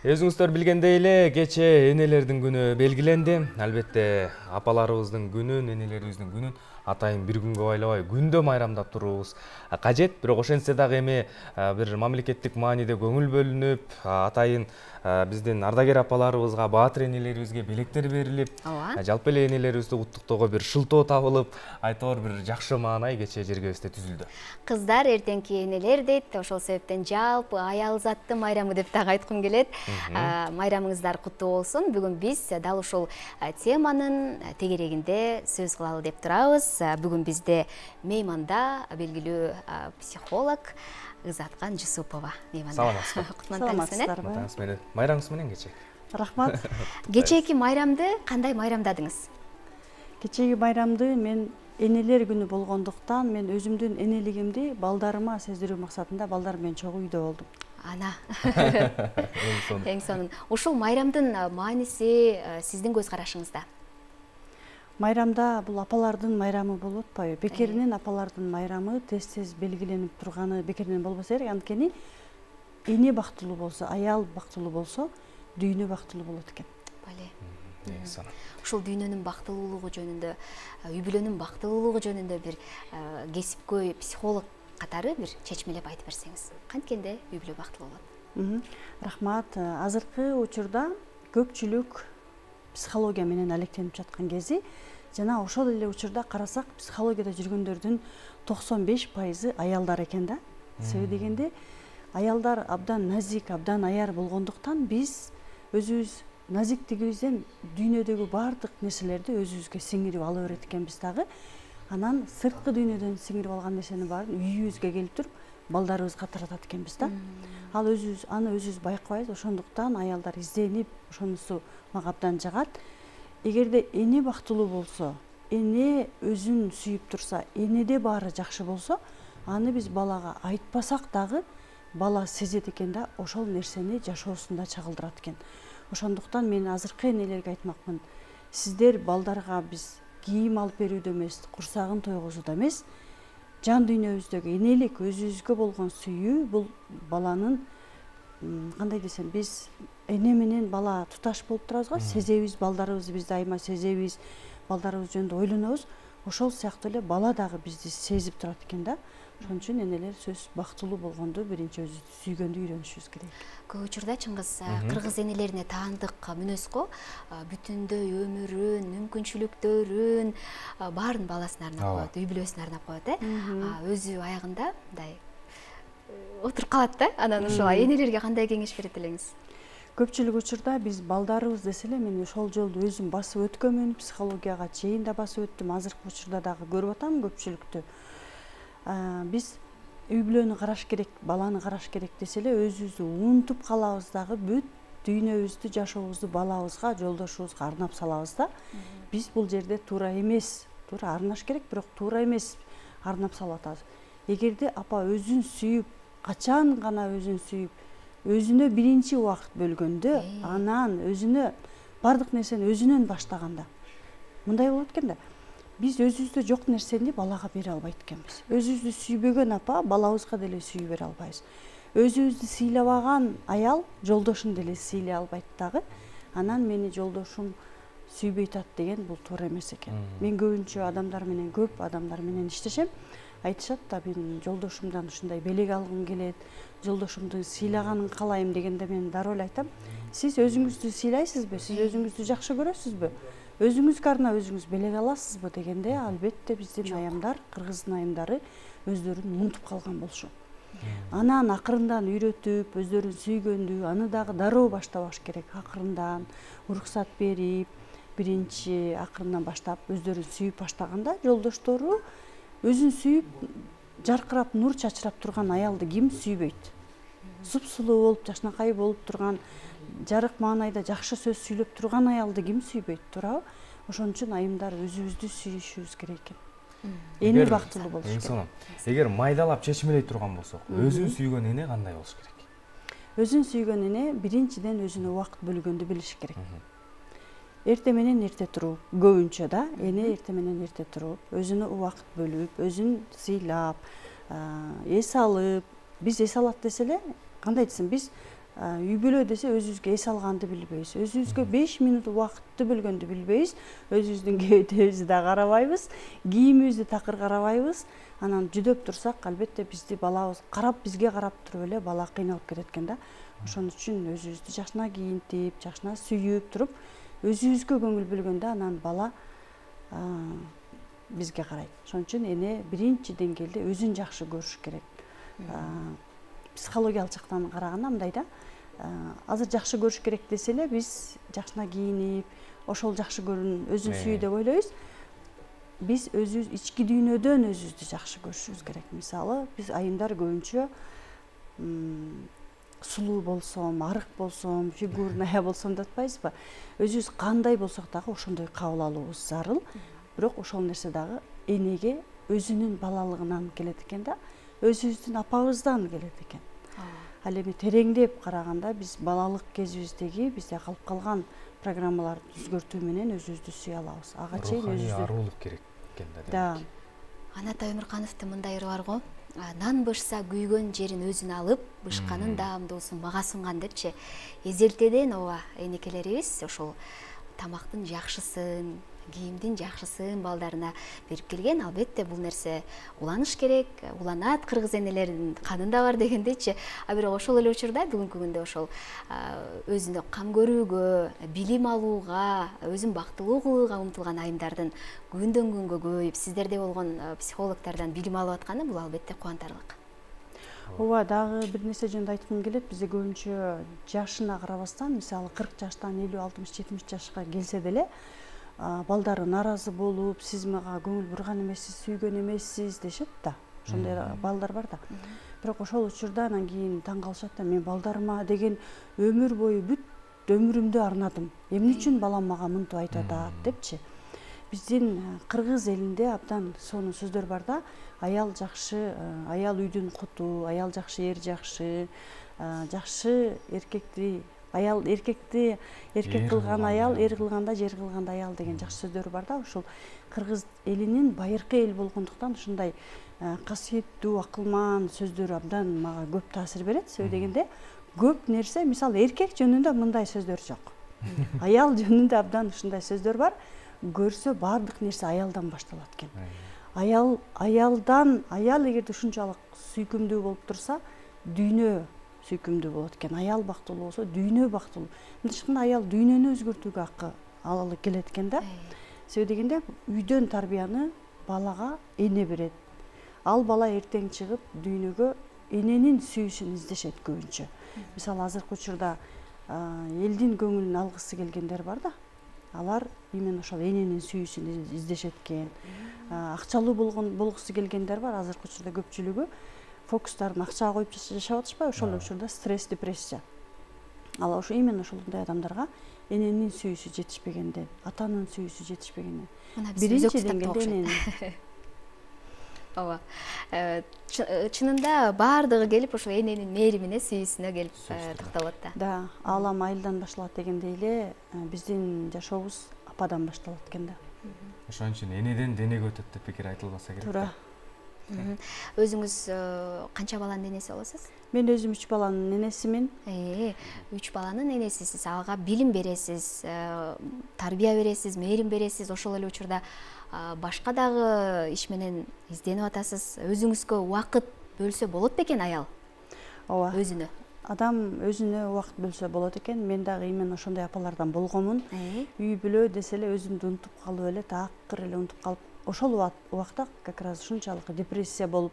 Өзүңүздөр билгендей эле кече энелердин күнү белгиленди. Албетте апаларыбыздын күнүн, энелерибиздин күнүн атайын бир күнгө байлабай күндө майрамдап туруубуз кажет. Бирок ошентсе дагы эми бир мамлекеттик мааниде көңүл бөлүнүп, атайын биздин ардагер апаларыбызга, баатыр энелерибизге белектер берилип, жалпы эле энелерибизди куттуктоого бир шылтоо табылып, айтор бир жакшы маанай кече жергебизде түзүлдү. Кыздар эртеңки энелер дейт, ошол себептен жалпы аял заттын майрамы деп дагы айткым келет. Майрамыңыздар куттуу болсун. Бүгүн биз дал ушул теманын тегерегинде сөз кылалы деп турабыз. Бүгүн бизде мейманда белгилүү психолог Ызаткан Жусупова мейманда. Саламатсыздарбы? Майрамыңыз менен кече. Рахмат. Кечеки майрамды кандай майрамдадыңыз? Кечеги майрамды мен энелер күнү болгондуктан мен өзүмдүн энелигимди балдарыма сездирүү максатында балдар менен чогуу үйдө болдум. Ана. Эң сонун. Ушул майрамдын мааниси сиздин көз карашыңызда? Майрамда бул апалардын майрамы болуп атпайбы? Бекеринен апалардын майрамы тез-тез белгиленип турганы бекеринен болбосо керек. Анткени эне бактылуу болсо, аял бактылуу болсо, дүйнө бактылуу болот экен. Ушул дүйнөнүн бактылуулугу жөнүндө, үй бүлөнүн бактылуулугу жөнүндө бир кесипкөй психолог катары бир чечмелеп айтып берсеңиз. Канткенде үй бүлө бактылуу болот? Рахмат. Азыркы учурда көпчүлүк психология менен алектенип жаткан кези, жана ошол эле учурда карасак, психологияда жүргөндөрдүн 95% аялдар экен да. Себеби дегенде, аялдар абдан назик, абдан аяр болгондуктан биз өзүбүз назиктигибизден дүйнөдөгү бардык нерселерди өзүбүзгө сиңирип ала берет экенбиз дагы. Анан сырткы дүйнөдөн сиңирип алган нерсени баарын үйүбүзгө келип туруп, балдарыбызга таратат экенбиз да. Ал аны өзүбүз байкабайбыз, ошондуктан аялдар изденип, ошонусу мага абдан жагат. Эгерде эне бактылуу болсо, эне өзүн сүйүп турса, энеде баары жакшы болсо, аны биз балага айтпасак дагы бала сезет экен да, ошол нерсени жашоосунда чагылдырат экен. Ошондуктан мен азыркы энелерге айтмакмын. Сиздер балдарга биз кийим алып берүүдө эмес, курсагын тойгузууда эмес, жан дүйнөбүздөгү энелик, өзүбүзгө болгон сүйүү бул баланын кандай десем, биз эне менен бала туташ болуп турабыз го, сезебиз, балдарыбызды биз дайыма сезебиз, балдарыбыз жөнүндө ойлонобуз. Ошол сыяктуу эле бала дагы бизди сезип турат экен да. Ошон үчүн энелер сөз бактылуу болгонду биринчи өзүбүздү сүйгөндү үйрөнүшүбүз керек. Көп учурда чыңгыз кыргыз энелерине таандык мүнөз го, бүтүндөй өмүрүн, мүмкүнчүлүктөрүн баарын баласына арнап коет, үй бүлөсүнө арнап коет, өзү аягында мындай отуруп калат да. Анан ошол энелерге кандай кеңеш берет элеңиз? Көпчүлүк учурда биз балдарыбыз десе эле, мен ошол жолду өзүм басып өткөмүн, психологияга чейин да басып өттүм, азыркы учурда дагы көрүп атам көпчүлүктү. Биз үй бүлөнү караш керек, баланы караш керек десе эле, өзүбүздү унутуп калабыз дагы, бүт дүйнөбүздү, жашообузду балабызга, жолдошубузга арнап салабыз да. Биз бул жерде туура эмес, туура арнаш керек, бирок туура эмес арнап салып атабыз. Эгерде апа өзүн сүйүп, качан гана өзүн сүйүп, өзүнө биринчи убакыт бөлгөндө, анан өзүнө бардык нерсени өзүнөн баштаганда мындай болот экен да. Биз өзүбүздө жок нерсени балага бере албайт экенбиз. Өзүбүздү сүйбөгөн апа балабызга деле сүйүү бере албайбыз. Өзүбүздү сыйлабаган аял жолдошун деле сыйлай албайт дагы. Анан мени жолдошум сүйбөй атат деген бул туура эмес экен. Мен көбүнчө көп адамдар менен иштешем. Айтышат да, мен жолдошумдан ушундай белек алгым келет, жолдошумду сыйлаганын каалайм дегенде мен дароо эле айтам. Сиз өзүңүздү сыйлайсызбы? Сиз өзүңүздү жакшы көрөсүзбү? Өзүңүзгө арнап өзүңүз белек аласызбы дегенде, албетте биздин айымдар, кыргыздын айымдары өздөрүн унутуп калган болчу. Анан акырындан үйрөтүп, өздөрүн сүйгөндү, аны дагы дароо баштабаш керек. Акырындан уруксат берип, биринчи акырындан баштап өздөрүн сүйүп баштаганда, жолдоштору өзүн сүйүп, жаркырап, нур чачырап турган аялды ким сүйбөйт? Супсулуу болуп, жакшынакай болуп турган, жарык маанайда жакшы сөз сүйлөп турган аялды ким сүйбөйт, туурабы? Ошон үчүн айымдар өзүбүздү сүйүшүбүз керек экен. Эне бактылуу болуш керек. Эгер майдалап чечмелей турган болсок, өзүн сүйгөн эне кандай болуш керек? Өзүн сүйгөн эне биринчиден өзүнө убакыт бөлгөндү билиш керек. Эрте менен эрте туруп, көбүнчө да, эне эрте менен эрте туруп, өзүнө убакыт бөлүп, өзүн сыйлап, эс алып, биз эс алат десе эле, кандай десем, биз үй бүлө десе өзүбүзгө эс алганды билбейбиз, өзүбүзгө 5 минут убакытты бөлгөндү билбейбиз, өзүбүздүн кебетебизди да карабайбыз, кийимибизди такыр карабайбыз. Анан жүдөп турсак, албетте бизди балабыз бизге карап туруп эле бала кыйналып кетет экен да. Ошон үчүн өзүбүздү жакшына кийинтип, жакшына сүйүп туруп, өзүбүзгө көңүл бөлгөндө анан бала бизге карайт. Ошон үчүн эне биринчи деңгээлде өзүн жакшы көрүш керек. Психологиялык жактан караганда мындай да, азыр жакшы көрүш керек десе эле биз жакшына кийинип, ошол жакшы көрүн, өзүн сүйүү деп ойлойбуз. Биз өзүбүз ички дүйнөдөн өзүбүздү жакшы көрүшүбүз керек. Мисалы, биз айымдар көбүнчө сулуу болсом, арык болсом, фигурная болсом деп атпайбызбы? Өзүбүз кандай болсок дагы ошондой кабыл алуубуз зарыл. Бирок ошол нерсе дагы энеге өзүнүн балалыгынан келет экен да, өзүбүздүн апабыздан келет экен. Ал эми тереңдеп караганда биз балалык кезибиздеги бизде калып калган программаларды өзгөртүү менен өзүбүздү сүйө алабыз. Ага чейин өзүбүздү аруулук керек экен да. Да. Анатай Өмүркановдун мындай ыры бар го. Нан бышса күйгөн жерин өзүнө алып, бышканын даамдуусун мага сунган депчи. Эзелтеден ооба энекелерибиз ошол тамактын жакшысын, кийимдин жакшысын балдарына берип келген. Албетте бул нерсе уланыш керек, уланат кыргыз энелеринин канында бар дегендейчи. А бирок ошол эле учурда бүгүнкү күндө ошол өзүнө кам көрүүгө, билим алууга, өзүн бактылуу кылууга умтулган айымдардын күндөн күнгө көбөйүп, сиздерде болгон психологтордон билим алып атканы бул албетте кубантарлык. Ооба, дагы бир нерсе жөнүндө айткым келет. Бизде көбүнчө жашына карабастан, мисалы 40 жаштан 50, 60, 70 жашка келсе деле, балдары наразы болуп, сиз мага көңүл бурган эмессиз, сүйгөн эмессиз дешет да. Ошондой балдар бар да. Бирок ошол учурда анан кийин таң калышат да, мен балдарыма деген өмүр бою бүт өмүрүмдү арнадым. Эмне үчүн балам мага мынтип айтып атат депчи. Биздин кыргыз элинде абдан сонун сөздөр бар да. Аял жакшы, аял үйдүн куту, аял жакшы, эр жакшы, жакшы эркекти, аял эркекти эркек кылган аял, эр кылганда жер кылганда аял деген жакшы сөздөр бар да. Ошол кыргыз элинин байыркы эл болгондуктан ушундай касиеттүү, акылман сөздөр абдан мага көп таасир берет. Себеби дегенде көп нерсе, мисалы эркек жөнүндө мындай сөздөр жок. Аял жөнүндө абдан ушундай сөздөр бар. Көрсө баардык нерсе аялдан башталат экен. Аялдан, аял эгерде ушунчалык сүйкүмдүү болуп турса, дүйнө сүйкүмдүү болот экен. Аял бактылуу болсо, дүйнө бактылуу. Мындайча аял дүйнөнү өзгөртүүгө акы алалы келет экен да. Себеби дегенде үйдөн тарбияны балага эне берет. Ал бала эртең чыгып дүйнөгө эненин сүйүүсүн издешет көбүнчө. Мисалы азыркы учурда элдин көңүлүн алгысы келгендер бар да. Алар именно ошол эненин сүйүүсүн издешет экен. Акчалуу болгусу келгендер бар. Азыркы учурда көпчүлүгү фокустарын акчага коюп жашап атышпайбы? Ошол учурда стресс, депрессия. Ал ошо именно ошондой адамдарга эненин сүйүүсү жетишпегенден, атанын сүйүүсү жетишпегенден. Биринчи деңгээлде эненин. Ооба. Чынында баардыгы келип ошо эненин мээримине, сүйүүсүнө келип токтолот да. Да, аалам айылдан башталат дегендей эле биздин жашообуз ападан башталат экен да. Ошон үчүн энеден денеге өтөт деп пикир айтылбаса керек. Туура. Өзүңүз канча баланын энеси болосуз? Мен өзүм 3 баланын энесимин. 3 баланын энесисиз. Ага билим бересиз, тарбия бересиз, мээрим бересиз. Ошол эле учурда башка дагы иш менен изденип атасыз. Өзүңүзгө убакыт бөлсө болот бекен аял? Ооба. Өзүнө. Адам өзүнө убакыт бөлсө болот экен. Мен дагы именно ошондой апалардан болгонмун. Үй бүлө десе эле өзүмдү унутуп калып эле, такыр эле унутуп калып, ошол убакта как раз ушунчалык депрессия болуп,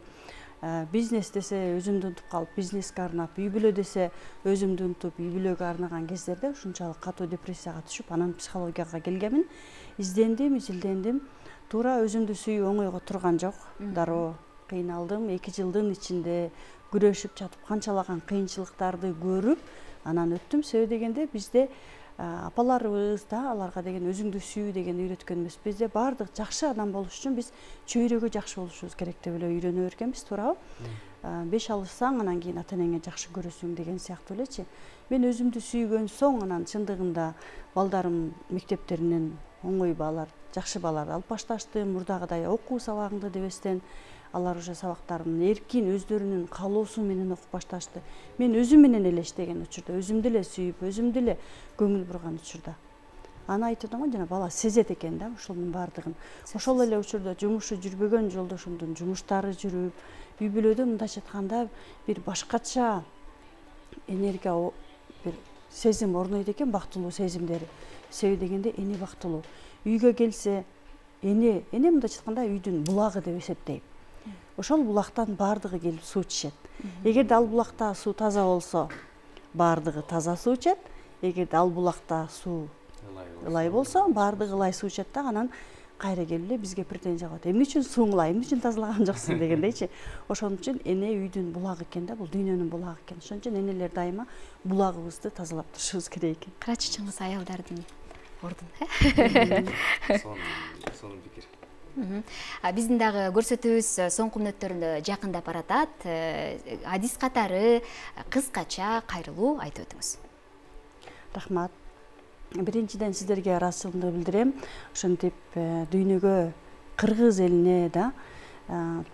бизнес десе өзүмдү унутуп калып, бизнеске арнап, үй бүлө десе өзүмдү унутуп, үй бүлөгө арнаган кездерде ушунчалык катуу депрессияга түшүп, анан психологияга келгенмин. Издендим, изилдендим. Туура өзүмдү сүйүү оңойго турган жок. Дароо кыйналдым. 2 жылдын ичинде күрөшүп жатып, канчалаган кыйынчылыктарды көрүп, анан өттүм. Себеби дегенде бизде апаларыбыз да аларга деген өзүңдү сүйүү деген үйрөткөн эмес. Бизде баардык жакшы адам болуш үчүн биз чөйрөгө жакшы болушубуз керек деп эле үйрөнүп өргөнбүз, туурабы? 5 алышсаң, анан кийин ата энеңе жакшы көрөсүң деген сыяктуу элечи. Мен өзүмдү сүйгөн соң анан чындыгында балдарым мектептеринен оңой баалар, жакшы бааларды алып башташты. Мурдагыдай окуу сабагыңды дебестен алар уже сабактарын эркин өздөрүнүн каалоосу менен окуп башташты. Мен өзүм менен эле иштеген учурда, өзүмдү эле сүйүп, өзүмдү эле көңүл бурган учурда. Аны айтып атам го, жана бала сезет экен да ушунун баардыгын. Ошол эле учурда жумушу жүрбөгөн жолдошумдун жумуштары жүрүп, үй бүлөдө мындайча айтканда бир башкача энергия, бир сезим орнойт экен, бактылуу сезимдери. Себеби дегенде эне бактылуу. Үйгө келсе, эне мындайча айтканда үйдүн булагы деп эсептейм. Ошол булактан баардыгы келип суу ичет. Эгерде ал булакта суу таза болсо, баардыгы таза суу ичет. Эгерде ал булакта суу ылай болсо, баардыгы ылай суу ичет да, анан кайра келип эле бизге претензия кылат. Эмне үчүн сууң ылай, эмне үчүн тазалаган жоксуң дегендейчи. Ошон үчүн эне үйдүн булагы экен да, бул дүйнөнүн булагы экен. Ошон үчүн энелер дайыма булагыбызды тазалап турушубуз керек экен. Карачы чыңгыз аялдардын ордун. Сонун пикир. Биздин дагы көрсөтүүбүз соңку мүнөттөрүндө жакындап баратат. Адис катары кыскача кайрылуу айтып өтүңүз. Рахмат. Биринчиден сиздерге ыраазычылыгымды билдирем. Ошентип дүйнөгө, кыргыз элине да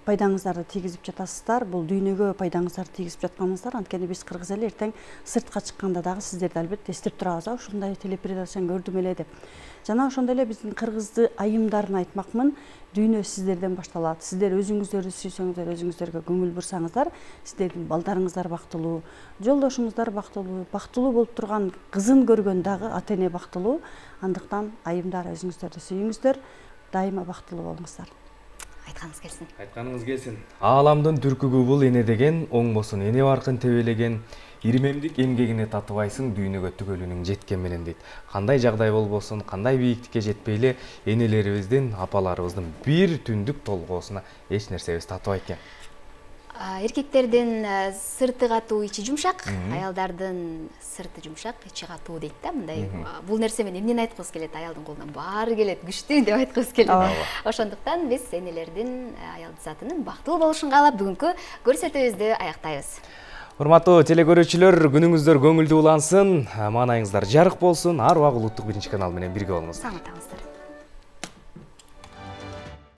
пайдаңыздарды тийгизип жатасыздар. Бул дүйнөгө пайдаңыздарды тийгизип жатканыңыздар. Анткени биз кыргыз эли эртең сыртка чыкканда дагы сиздерди албетте эстеп турабыз. Ушундай телепередачаны көрдүм эле деп. Жана ошондой эле биздин кыргызды айымдарын айтмакмын. Дүйнө сиздерден башталат. Сиздер өзүңүздөрдү сүйсөңүздөр, өзүңүздөргө көңүл бурсаңыздар, сиздердин балдарыңыздар бактылуу, жолдошуңуздар бактылуу, бактылуу болуп турган кызын көргөн дагы ата эне бактылуу. Андыктан айымдар өзүңүздөрдү сүйүңүздөр, дайыма бактылуу болуңуздар. Айтканыңыз келсин. Айтканыңыз келсин. Ааламдын түркүгү бул эне деген, оңбосун эне баркын тебелеген, ирмемдик эмгегине татыбайсың дүйнөгө түгөлүнүң жеткен менен дейт. Кандай жагдай болбосун, кандай бийиктикке жетпейли энелерибиздин, апаларыбыздын бир түндүк толгоосуна эч нерсебиз татыбайт экен. Эркектердин сырты катуу, ичи жумшак, аялдардын сырты жумшак, ичи катуу дейт да. Мындай бул нерсе менен эмнени айткыбыз келет? Аялдын колунан баары келет, күчтүү деп айткыбыз келет. Ошондуктан биз энелердин, аялдын затынын бактылуу болушун каалап бүгүнкү көрсөтүүбүздү аяктайбыз. Урматтуу телекөрүүчүлөр, күнүңүздөр көңүлдүү улансын, маанайыңыздар жарык болсун. Ар убак улуттук биринчи канал менен бирге болуңуздар. Сааматтаңыздар.